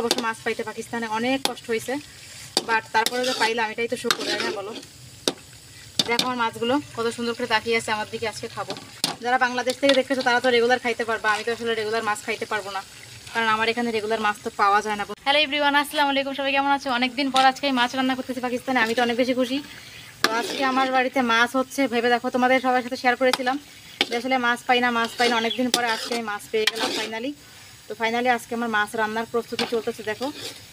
অবশ্য মাছ পাইতে পাকিস্তানে অনেক কষ্ট হয়েছে, বাট তারপরে যে পাইলাম এটাই তো শুক্র, তাই না বলো। দেখো আমার মাছগুলো কত সুন্দর করে তাকিয়ে আছে আমার দিকে, আজকে খাবো। যারা বাংলাদেশ থেকে দেখতেছো তারা তো রেগুলার খাইতে পারবা, আমি তো আসলে রেগুলার মাছ খাইতে পারবো না, কারণ আমার এখানে রেগুলার মাছ তো পাওয়া যায় না। হ্যালো এভরিওয়ান, আসসালামু আলাইকুম, সবাই কেমন আছো? অনেকদিন পর আজকে মাছ রান্না করতেছি পাকিস্তানে, আমি তো অনেক বেশি খুশি। তো আজকে আমার বাড়িতে মাছ হচ্ছে, ভেবে দেখো, তোমাদের সবার সাথে শেয়ার করেছিলাম যে আসলে মাছ পাই না অনেকদিন পরে আজকে আমি মাছ পেয়ে গেলাম ফাইনালি। তো ফাইনালি আজকে আমার মাছ রান্নার প্রস্তুতি চলতেছে। দেখো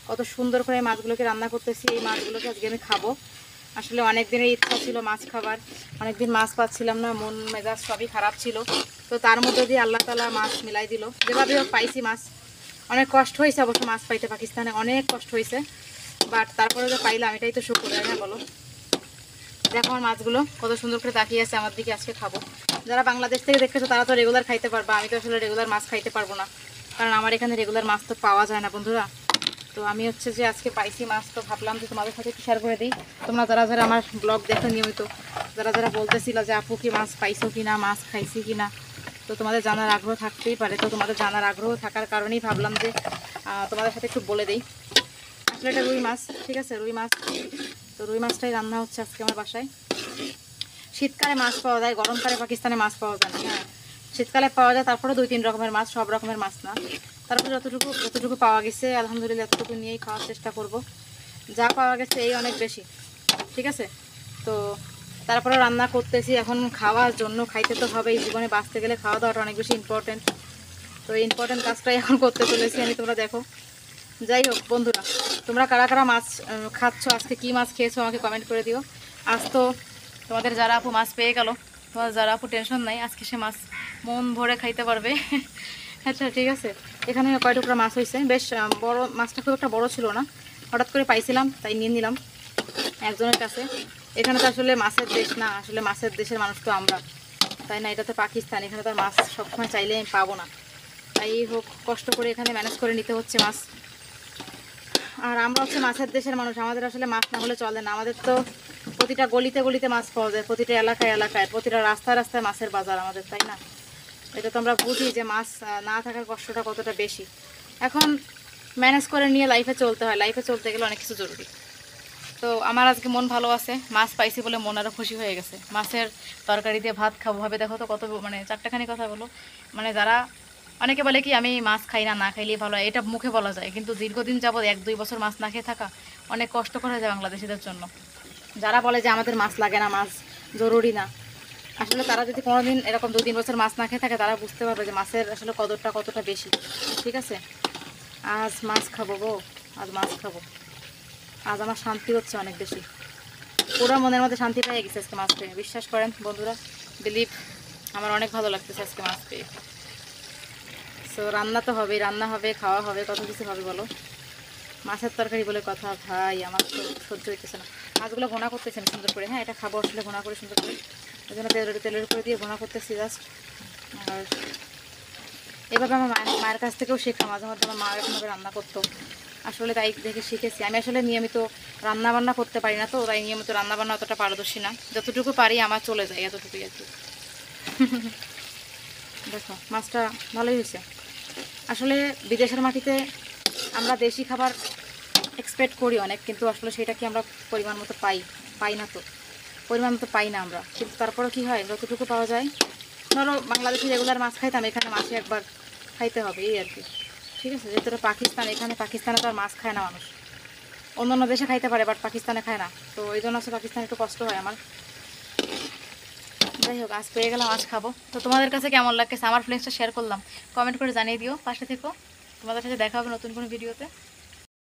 কত সুন্দর করে মাছগুলোকে রান্না করতেছি, এই মাছগুলোকে আজকে আমি খাবো। আসলে অনেক দিনের ইচ্ছা ছিল মাছ খাবার, অনেকদিন মাছ পাচ্ছিলাম না, মন মেজাজ সবই খারাপ ছিল। তো তার মধ্যে দিয়ে আল্লাহ তাআলা মাছ মিলাই দিল, যেভাবে হোক পাইছি মাছ। অনেক কষ্ট হয়েছে অবশ্য মাছ পাইতে পাকিস্তানে, অনেক কষ্ট হয়েছে, বাট তারপরে যে পাইলাম এটাই তো শুক্র, তাই না বলো। দেখো আমার মাছগুলো কত সুন্দর করে তাকিয়ে আছে আমার দিকে, আজকে খাবো। যারা বাংলাদেশ থেকে দেখতেছো তারা তো রেগুলার খাইতে পারবা, আমি তো আসলে রেগুলার মাছ খাইতে পারবো না, কারণ আমার এখানে রেগুলার মাছ তো পাওয়া যায় না বন্ধুরা। তো আমি হচ্ছে যে আজকে পাইছি মাছ, তো ভাবলাম যে তোমাদের সাথে একটু শেয়ার করে দিই। তোমরা যারা যারা আমার ব্লগ দেখো নিয়মিত, যারা যারা বলতেছিল যে আপু কি মাছ পাইছো কি না, মাছ খাইছি কি না, তো তোমাদের জানার আগ্রহ থাকতেই পারে। তো তোমাদের জানার আগ্রহ থাকার কারণেই ভাবলাম যে তোমাদের সাথে একটু বলে দিই। আসলে এটা রুই মাছ, ঠিক আছে, রুই মাছ। তো রুই মাছটাই রান্না হচ্ছে আজকে আমার বাসায়। শীতকালে মাছ পাওয়া যায়, গরমকালে পাকিস্তানে মাছ পাওয়া যায় না। হ্যাঁ, শীতকালে পাওয়া যায়, তারপরে 2-3 রকমের মাছ, সব রকমের মাছ না। তারপরে যতটুকু পাওয়া গেছে আলহামদুলিল্লাহ এতটুকু নিয়েই খাওয়ার চেষ্টা করব। যা পাওয়া গেছে এই অনেক বেশি, ঠিক আছে। তো তারপরে রান্না করতেছি এখন খাওয়ার জন্য, খাইতে তো হবেই, জীবনে বাঁচতে গেলে খাওয়া দাওয়াটা অনেক বেশি ইম্পর্টেন্ট। তো এই ইম্পর্টেন্ট কাজটাই এখন করতে চলেছি আমি, তোমরা দেখো। যাই হোক বন্ধুরা, তোমরা কারা কারা মাছ খাচ্ছ, আজকে কি মাছ খেয়েছো আমাকে কমেন্ট করে দিও। আজ তো তোমাদের যারা আপু মাছ পেয়ে গেল, তোমার যারা আপু টেনশন নাই, আজকে সে মাছ মন ভরে খাইতে পারবে। আচ্ছা ঠিক আছে, এখানে কয় টুকরা মাছ হয়েছে, বেশ বড় মাছটা, খুব একটা বড় ছিল না, হঠাৎ করে পাইছিলাম তাই নিয়ে নিলাম একজনের কাছে। এখানে তো আসলে মাছের দেশ না, আসলে মাছের দেশের মানুষ তো আমরা, তাই না, এটা তো পাকিস্তান, এখানে তো আর মাছ সবসময় চাইলে আমি পাবো না, তাই হোক কষ্ট করে এখানে ম্যানেজ করে নিতে হচ্ছে মাছ। আর আমরা হচ্ছে মাছের দেশের মানুষ, আমাদের আসলে মাছ না হলে চলে না। আমাদের তো প্রতিটা গলিতে গলিতে মাছ পাওয়া যায়, প্রতিটা এলাকায় এলাকায়, প্রতিটা রাস্তায় রাস্তায় মাছের বাজার আমাদের, তাই না। এটা তো আমরা বুঝি যে মাছ না থাকার কষ্টটা কতটা বেশি। এখন ম্যানেজ করে নিয়ে লাইফে চলতে হয়, লাইফে চলতে গেলে অনেক কিছু জরুরি। তো আমার আজকে মন ভালো আছে, মাছ পাইছি বলে মন আরও খুশি হয়ে গেছে। মাছের তরকারি দিয়ে ভাত খাবো, ভাবে দেখো তো কত, মানে চারটাখানি কথা বলো। মানে যারা অনেকে বলে কি আমি মাছ খাই না, না খাইলেই ভালো হয়, এটা মুখে বলা যায়, কিন্তু দীর্ঘদিন যাবত 1-2 বছর মাছ না খেয়ে থাকা অনেক কষ্ট করা যায় বাংলাদেশিদের জন্য। যারা বলে যে আমাদের মাছ লাগে না, মাছ জরুরি না, আসলে তারা যদি কোনোদিন এরকম 2-3 বছর মাছ না খেয়ে থাকে তারা বুঝতে পারবে যে মাছের আসলে কদরটা কতটা বেশি, ঠিক আছে। আজ মাছ খাবো গো, আজ মাছ খাবো, আজ আমার শান্তি হচ্ছে অনেক বেশি, পুরো মনের মধ্যে শান্তি পেয়ে গেছে আজকে মাছ পেয়ে। বিশ্বাস করেন বন্ধুরা, বিলিভ, আমার অনেক ভালো লাগতেছে আজকে মাছ পেয়ে। সো রান্না তো হবেই, রান্না হবে, খাওয়া হবে, কত কিছু হবে বলো। মাছের তরকারি বলে কথা ভাই, আমার তো সহ্য হইতেছে না। মাছগুলো ভোনা করতেছি আমি সুন্দর করে, হ্যাঁ এটা খাবো আসলে ভোনা করে সুন্দর করে, ওই জন্য তেলের উপরে দিয়ে ভোনা করতেছি জাস্ট। আর এভাবে আমার মায়ের কাছ থেকেও শেখা, মাঝে মধ্যে আমার মা এরকমভাবে রান্না করতো, আসলে তাই দেখে শিখেছি। আমি আসলে নিয়মিত রান্না বান্না করতে পারি না, তো তাই নিয়মিত রান্না বান্না অতটা পারদর্শী না, যতটুকু পারি আমার চলে যায়, এতটুকুই আর কি। দেখো মাছটা ভালোই হয়েছে। আসলে বিদেশের মাটিতে আমরা দেশি খাবার এক্সপেক্ট করি অনেক, কিন্তু আসলে সেটা কি আমরা পরিমাণ মতো পাই না, তো পরিমাণ মতো পাই না আমরা। কিন্তু তারপরেও কী হয়, যতটুকু পাওয়া যায়, ধরো বাংলাদেশে রেগুলার মাছ খাইতাম, এখানে মাসে একবার খাইতে হবে এই আর কি, ঠিক আছে। যেহেতু পাকিস্তান, এখানে পাকিস্তানে তো আর মাছ খায় না মানুষ, অন্য অন্য দেশে খাইতে পারে বাট পাকিস্তানে খায় না, তো এই জন্য হচ্ছে পাকিস্তানে একটু কষ্ট হয় আমার। যাই হোক আজ পেয়ে গেলাম, আজ খাবো। তো তোমাদের কাছে কেমন লাগছে আমার ফিলিংসটা শেয়ার করলাম, কমেন্ট করে জানিয়ে দিও, পাশে থেকো। তোমাদের সাথে দেখা হবে নতুন কোনো ভিডিওতে।